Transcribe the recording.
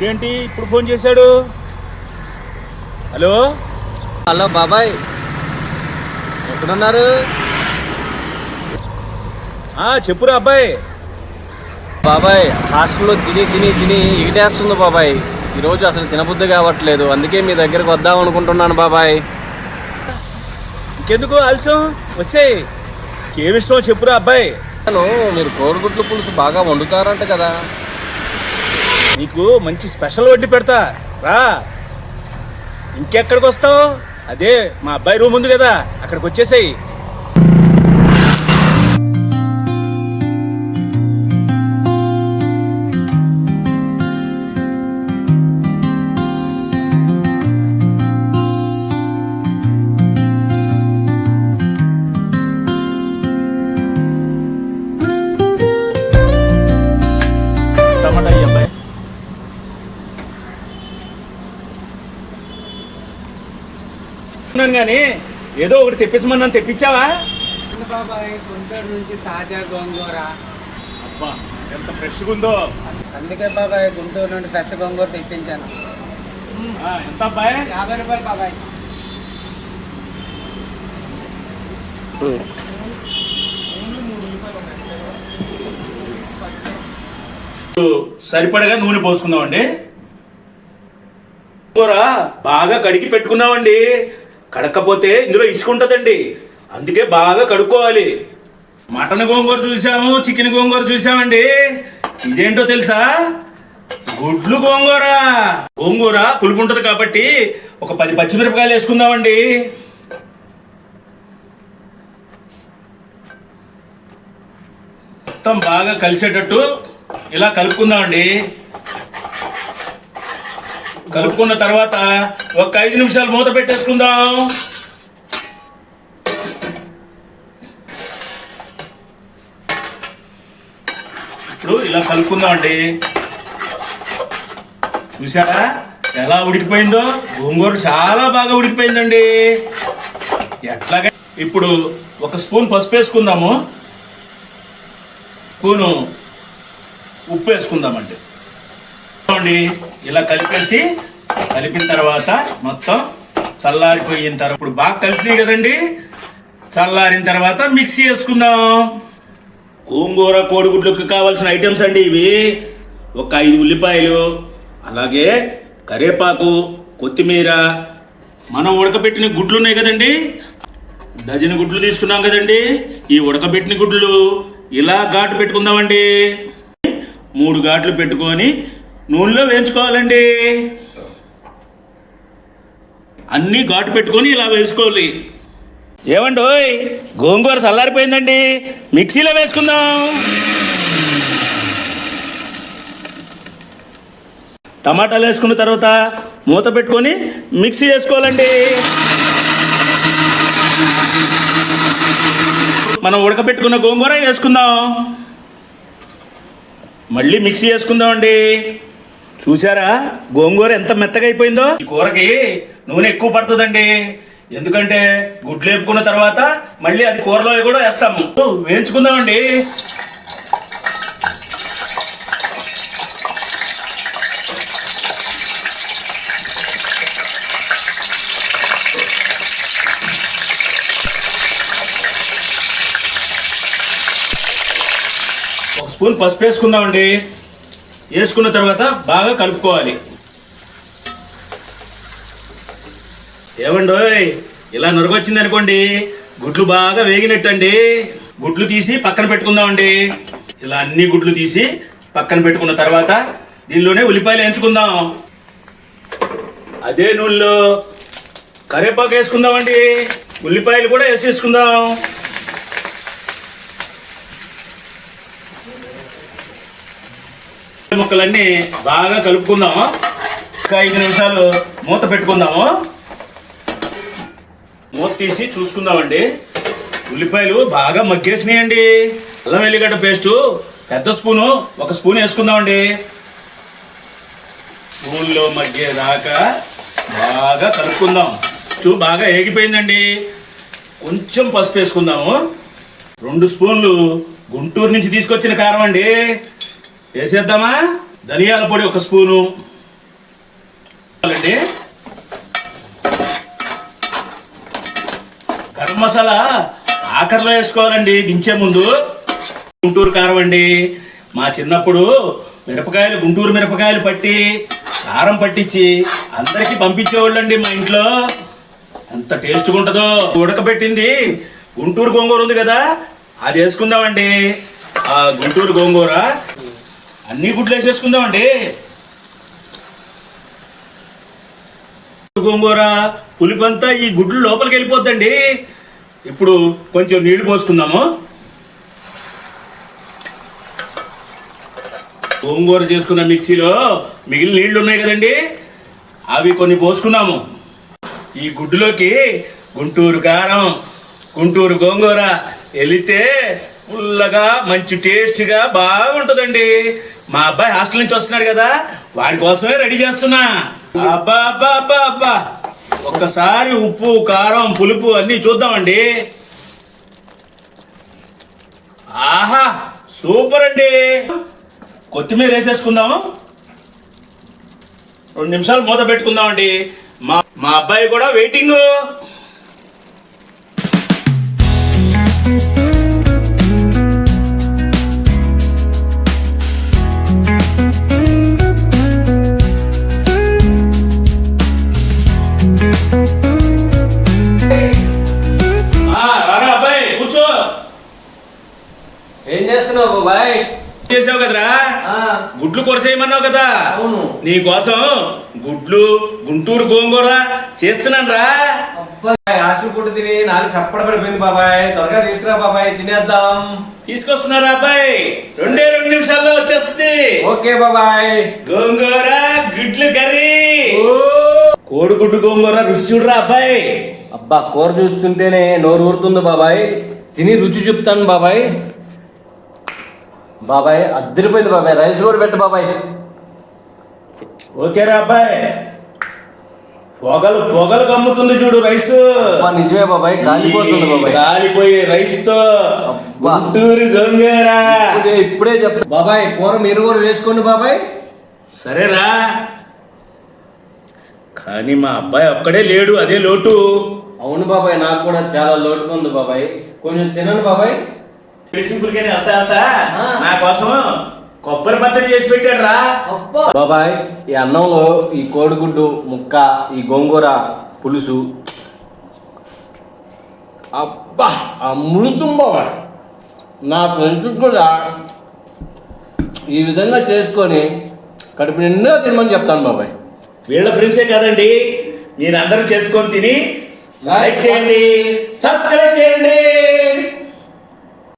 వీడేంటి ఇప్పుడు ఫోన్ చేశాడు? హలో హలో బాబాయ్, ఎక్కడున్నారు? చెప్పురా అబ్బాయి. బాబాయ్, హాస్టల్లో తిని తిని తిని ఈటేస్తుంది బాబాయ్. ఈరోజు అసలు తినబుద్ధి కావట్లేదు, అందుకే మీ దగ్గరకు వద్దాం అనుకుంటున్నాను బాబాయ్. ఇంకెందుకు ఆలస్యం, వచ్చేయి. ఏమిష్టమో చెప్పురా అబ్బాయి. మీరు కోడిగుడ్లు పులుసు బాగా వండుతారంట కదా, నీకు మంచి స్పెషల్ వడ్డీ పెడతా రా. ఇంకెక్కడికి వస్తావు? అదే మా అబ్బాయి రూమ్ ఉంది కదా, అక్కడికి వచ్చేసాయి. టమాటా అబ్బాయి. కానీ ఏదో ఒకటి తెప్పించమన్నాను, తెప్పించావా? బాబాయ్, గుంటూరు నుంచి తాజా గోంగూర. అబ్బా ఎంత ఫ్రెష్గా ఉందో. అందుకే బాబాయ్ గుంటూరు నుండి ఫ్రెష్ గోంగూర తెప్పించాను. ఎంత అబ్బాయి? 50 రూపాయలు బాబాయ్. సరిపడగా నూనె పోసుకుందామండి. కూర బాగా కడిగి పెట్టుకున్నామండి. కడకపోతే ఇందులో ఇసుకుంటుందండి, అందుకే బాగా కడుక్కోవాలి. మటన్ గోంగూర చూసాము, చికెన్ గోంగూర చూసామండి. ఇదేంటో తెలుసా? గుడ్లు గోంగూర. గోంగూర పులుపు ఉంటుంది కాబట్టి ఒక 10 పచ్చిమిరపకాయలు వేసుకుందామండి. మొత్తం బాగా కలిసేటట్టు ఇలా కలుపుకుందామండి. కలుపుకున్న తర్వాత ఒక 5 నిమిషాలు మూత పెట్టేసుకుందాం. ఇప్పుడు ఇలా కలుపుకుందామండి. చూసారా ఎలా ఉడికిపోయిందో? గోంగూర చాలా బాగా ఉడికిపోయిందండి. ఎట్లాగా ఇప్పుడు ఒక స్పూన్ పసుపు వేసుకుందాము, స్పూను ఉప్పు వేసుకుందామండి. ఇలా కలిపిన తర్వాత మొత్తం చల్లారిపోయిన తర్వాత ఇప్పుడు బాగా కలిసినాయి కదండి. చల్లారిన తర్వాత మిక్సీ వేసుకుందాం. గోంగూర కోడిగుడ్లకు కావాల్సిన ఐటమ్స్ అండి ఇవి. ఒక 5 ఉల్లిపాయలు, అలాగే కరివేపాకు, కొత్తిమీర, మనం ఉడకబెట్టిన గుడ్లు ఉన్నాయి కదండి, డజన్ గుడ్లు తీసుకున్నాం కదండి. ఈ ఉడకబెట్టిన గుడ్లు ఇలా ఘాటు పెట్టుకుందామండి. 3 ఘాట్లు పెట్టుకొని నూనెలో వేయించుకోవాలండి. అన్నీ ఘాటు పెట్టుకొని ఇలా వేసుకోవాలి. ఏమండి, గోంగూర చల్లారిపోయిందండి, మిక్సీలో వేసుకుందాం. టమాటాలు వేసుకున్న తర్వాత మూత పెట్టుకొని మిక్సీ వేసుకోవాలండి. మనం ఉడకబెట్టుకున్న గోంగూర వేసుకుందాం. మళ్ళీ మిక్సీ వేసుకుందామండి. చూసారా గోంగూర ఎంత మెత్తగా అయిపోయిందో? ఈ కూరకి నూనె ఎక్కువ పడుతుందండి, ఎందుకంటే గుడ్లు వేపుకున్న తర్వాత మళ్ళీ అది కూరలో కూడా వేస్తాము. వేయించుకుందామండి. ఒక స్పూన్ పసుపు వేసుకుందామండి. వేసుకున్న తర్వాత బాగా కలుపుకోవాలి. ఏమండోయ్, ఇలా నొరగొచ్చింది అనుకోండి, గుడ్లు బాగా వేగినట్టండి. గుడ్లు తీసి పక్కన పెట్టుకుందామండి. ఇలా అన్ని గుడ్లు తీసి పక్కన పెట్టుకున్న తర్వాత దీనిలోనే ఉల్లిపాయలు వేయించుకుందాం. అదే నూనెలో కరివేపాకు వేసుకుందామండి. ఉల్లిపాయలు కూడా వేసేసుకుందాం. ముక్కలన్నీ బాగా కలుపుకుందాము. ఒక 5 నిమిషాలు మూత పెట్టుకుందాము. మూత తీసి చూసుకుందామండి. ఉల్లిపాయలు బాగా మగ్గేసినాయండి. అల్లం వెల్లిగడ్డ పేస్టు పెద్ద స్పూను, 1 స్పూన్ వేసుకుందామండి. స్పూన్లో మగ్గేదాకా బాగా కలుపుకుందాం. బాగా ఏగిపోయిందండి. కొంచెం పసుపు వేసుకుందాము. 2 స్పూన్లు గుంటూరు నుంచి తీసుకొచ్చిన కారం అండి వేసేద్దామా. ధనియాల పొడి 1 స్పూను, అండి గరం మసాలా ఆఖరిలో వేసుకోవాలండి దించే ముందు. గుంటూరు కారం అండి. మా చిన్నప్పుడు మిరపకాయలు గుంటూరు మిరపకాయలు పట్టి కారం పట్టించి అందరికీ పంపించేవాళ్ళండి మా ఇంట్లో. ఎంత టేస్ట్గా ఉంటుందో. ఉడకబెట్టింది గుంటూరు గోంగూర ఉంది కదా, అది వేసుకుందామండి. ఆ గుంటూరు గోంగూర అన్ని గుడ్లు వేసేసుకుందామండి. గోంగూర పులిపంతా ఈ గుడ్లు లోపలికి వెళ్ళిపోద్దండి. ఇప్పుడు కొంచెం నీళ్లు పోసుకుందాము. గోంగూర చేసుకున్న మిక్సీలో మిగిలిన నీళ్లు ఉన్నాయి కదండి, అవి కొన్ని పోసుకున్నాము. ఈ గుడ్డులోకి గుంటూరు కారం గుంటూరు గోంగూర వెళితే పుల్లగా మంచి టేస్ట్గా బాగుంటుందండి. మా అబ్బాయి హాస్టల్ నుంచి వస్తున్నాడు కదా, వాడి కోసమే రెడీ చేస్తున్నా. అబ్బా అబ్బా అబ్బా అబ్బా, ఒక్కసారి ఉప్పు కారం పులుపు అన్నీ చూద్దామండి. ఆహా సూపర్ అండి. కొత్తిమీర వేసేసుకుందాము. 2 నిమిషాలు మూత పెట్టుకుందామండి. మా అబ్బాయి కూడా వెయిటింగ్. రారా అబ్బాయి కూర్చో. ఏం చేస్తున్నావు బాబాయ్? చేసావు కదరా, గుడ్లు కూర చేయమన్నావు కదా, అవును. నీ కోసం గుడ్లు గుంటూరు గోంగూర చేస్తున్నాను రా. హాస్టల్ ఫుడ్ తిని నాలుగు చప్పడ పడిపోయింది బాబాయ్. త్వరగా తీసుకురా బాబాయ్, తినేద్దాం. తీసుకొస్తున్నారా అబ్బాయి? 2 నిమిషాల్లో వచ్చేస్తుంది. ఓకే బాబాయ్. గోంగూర గుడ్లు కర్రీ. కోడిగుడ్డు గోంగూర రుచి చూడరా అబ్బాయి. అబ్బా కూర చూస్తుంటేనే నోరు ఊరుతుంది బాబాయ్. తిని రుచి చెప్తాను బాబాయ్. బాబాయ్ అద్దరిపోయింది బాబాయ్. రైస్ కూడా పెట్టు బాబాయ్. ఓకేరా అబ్బాయి. పొగలు పొగలు కమ్ముతుంది చూడు రైస్. నిజమే బాబాయ్, కాలిపోతుంది బాబాయ్. కాలిపోయే రైస్ తో గుంటూరు గోంగూర. ఇప్పుడే చెప్తా బాబాయ్. కూర మీరు కూడా వేసుకోండి బాబాయ్. సరేరా, కానీ మా అబ్బాయి ఒక్కడే లేడు, అదే లోటు. అవును బాబాయ్, నాకు కూడా చాలా లోటుగా ఉంది బాబాయ్. కొంచెం తినండి బాబాయ్. సింపుల్గానే వెళ్తా నా కోసం కొబ్బరి పచ్చడి చేసి పెట్టాడు రా. బాబాయ్ ఈ అన్నంలో ఈ కోడిగుడ్డు ముక్క, ఈ గోంగూర పులుసు, అబ్బా అమృతం బాబాయ్. నా ఫ్రెండ్స్ కూడా ఈ విధంగా చేసుకొని కడుపు నిండా తినమని చెప్తాను బాబాయ్. వీళ్ళ ఫ్రెండ్సే కాదండి, మీరందరూ చేసుకొని తిని లైక్ చేయండి, సబ్స్క్రైబ్ చేయండి.